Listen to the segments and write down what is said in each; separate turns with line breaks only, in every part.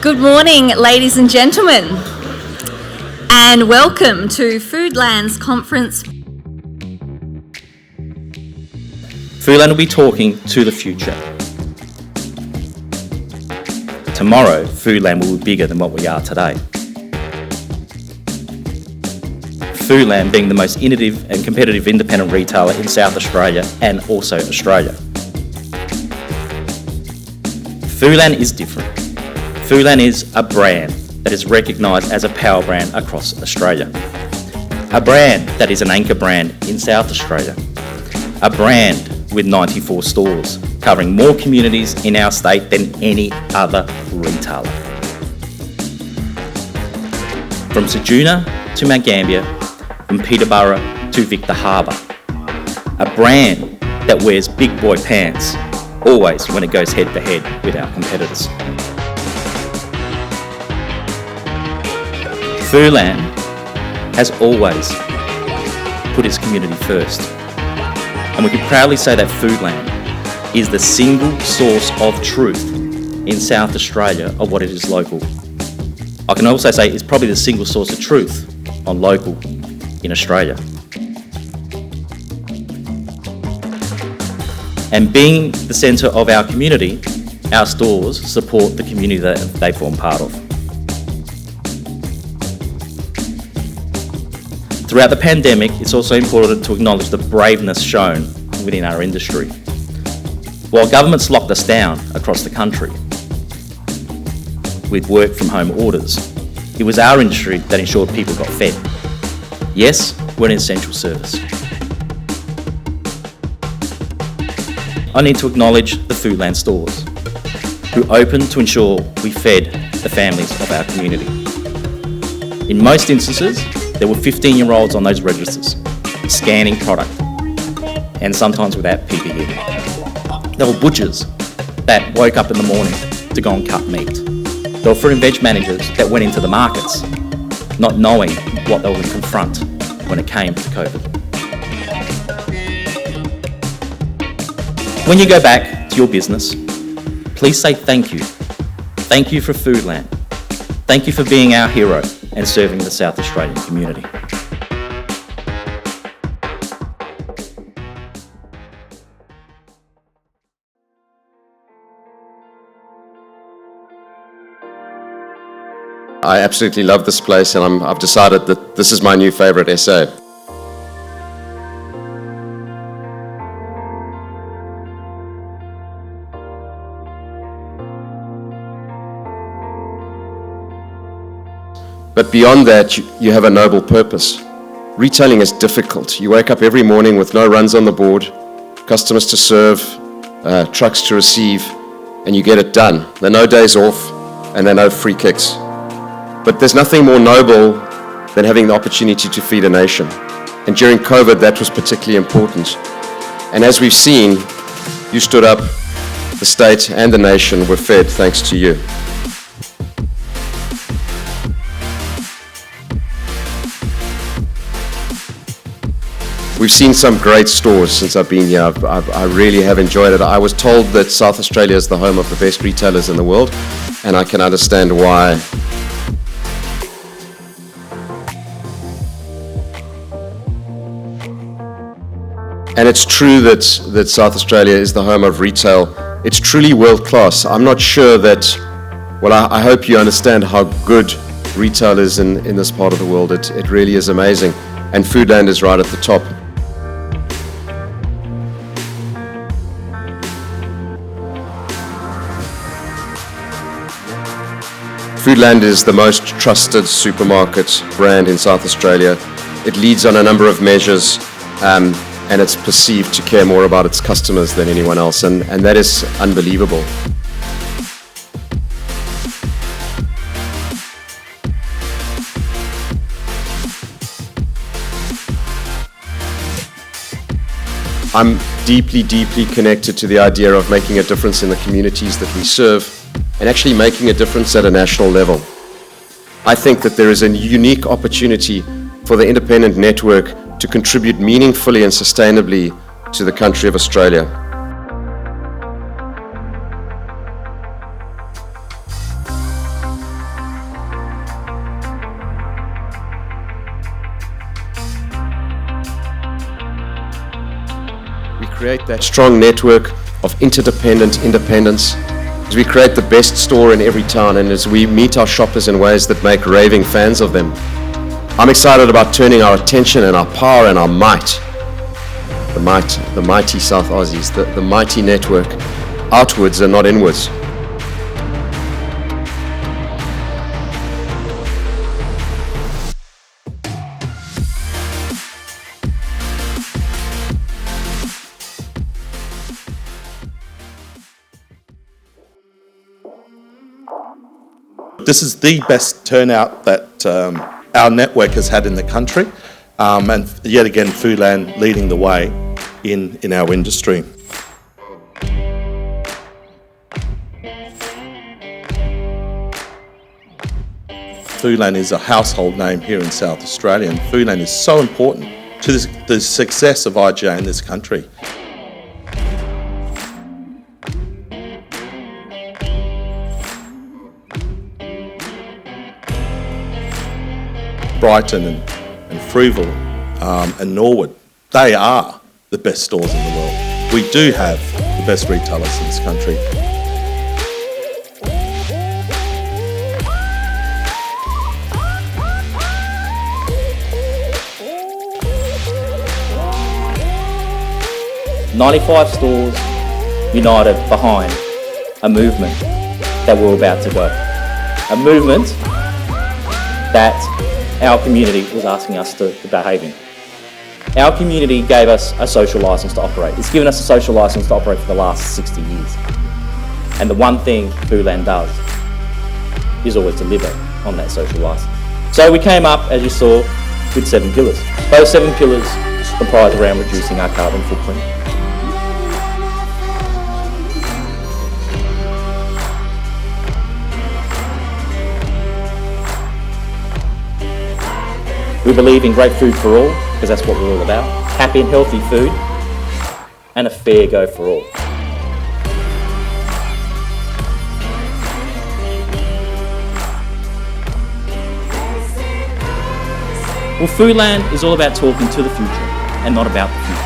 Good morning, ladies and gentlemen, and welcome to Foodland's conference.
Foodland will be talking to the future. Tomorrow, Foodland will be bigger than what we are today. Foodland being the most innovative and competitive independent retailer in South Australia and also Australia. Foodland is different. Foodland is a brand that is recognised as a power brand across Australia. A brand that is an anchor brand in South Australia. A brand with 94 stores, covering more communities in our state than any other retailer. From Ceduna to Mount Gambier, from Peterborough to Victor Harbour. A brand that wears big boy pants, always when it goes head to head with our competitors. Foodland has always put its community first. And we can proudly say that Foodland is the single source of truth in South Australia of what it is local. I can also say it's probably the single source of truth on local in Australia. And being the centre of our community, our stores support the community that they form part of. Throughout the pandemic, it's also important to acknowledge the braveness shown within our industry. While governments locked us down across the country with work from home orders, it was our industry that ensured people got fed. Yes, we're an essential service. I need to acknowledge the Foodland stores, who opened to ensure we fed the families of our community. In most instances, there were 15-year-olds on those registers, scanning product, and sometimes without PPE. There were butchers that woke up in the morning to go and cut meat. There were fruit and veg managers that went into the markets, not knowing what they were going to confront when it came to COVID. When you go back to your business, please say thank you. Thank you for Foodland. Thank you for being our hero and serving the South Australian community.
I absolutely love this place, and I've decided that this is my new favourite SA. But beyond that, you have a noble purpose. Retailing is difficult. You wake up every morning with no runs on the board, customers to serve, trucks to receive, and you get it done. There are no days off, and there are no free kicks. But there's nothing more noble than having the opportunity to feed a nation. And during COVID, that was particularly important. And as we've seen, you stood up, the state and the nation were fed thanks to you. We've seen some great stores since I've been here. I really have enjoyed it. I was told that South Australia is the home of the best retailers in the world, and I can understand why. And it's true that South Australia is the home of retail. It's truly world class. I'm not sure that, well, I hope you understand how good retail is in this part of the world. It really is amazing. And Foodland is right at the top. Foodland is the most trusted supermarket brand in South Australia. It leads on a number of measures, and it's perceived to care more about its customers than anyone else, and that is unbelievable. I'm deeply, deeply connected to the idea of making a difference in the communities that we serve and actually making a difference at a national level. I think that there is a unique opportunity for the independent network to contribute meaningfully and sustainably to the country of Australia. create that strong network of interdependent independence, as we create the best store in every town, and as we meet our shoppers in ways that make raving fans of them. I'm excited about turning our attention and our power and our might, the mighty South Aussies, the mighty network, outwards and not inwards.
This is the best turnout that our network has had in the country, and yet again Foodland leading the way in our industry. Foodland is a household name here in South Australia, and Foodland is so important to the success of IGA in this country. Brighton and Fruval and Norwood, they are the best stores in the world. We do have the best retailers in this country.
"95 stores united behind a movement that we're about to go. A movement that our community was asking us to behave in. Our community gave us a social licence to operate. It's given us a social licence to operate for the last 60 years. And the one thing Foodland does is always deliver on that social licence. So we came up, as you saw, with 7 pillars. Those 7 pillars comprise around reducing our carbon footprint. We believe in great food for all, because that's what we're all about. Happy and healthy food, and a fair go for all. Well, Foodland is all about talking to the future, and not about the future.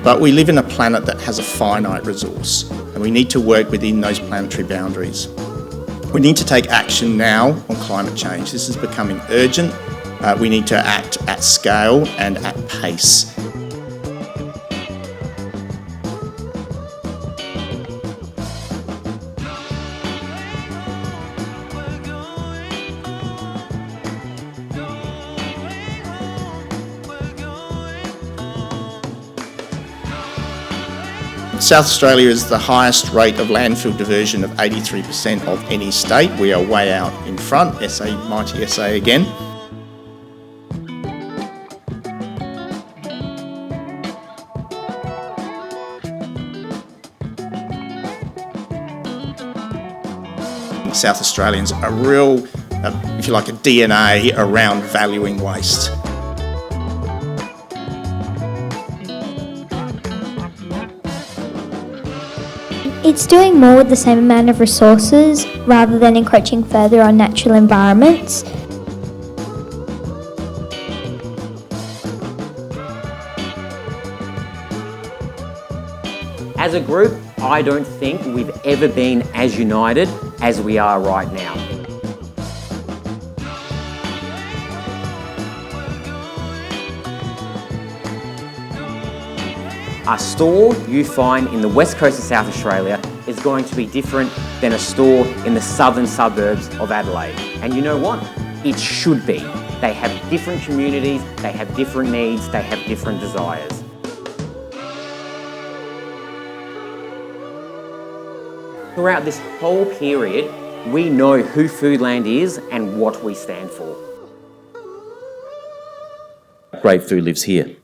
But we live in a planet that has a finite resource, and we need to work within those planetary boundaries. We need to take action now on climate change. This is becoming urgent. We need to act at scale and at pace. South Australia is the highest rate of landfill diversion of 83% of any state. We are way out in front. SA, mighty SA again. South Australians are real, if you like, a DNA around valuing waste.
It's doing more with the same amount of resources rather than encroaching further on natural environments.
As a group, I don't think we've ever been as united as we are right now. A store you find in the west coast of South Australia is going to be different than a store in the southern suburbs of Adelaide. And you know what? It should be. They have different communities, they have different needs, they have different desires. Throughout this whole period, we know who Foodland is and what we stand for.
Great food lives here.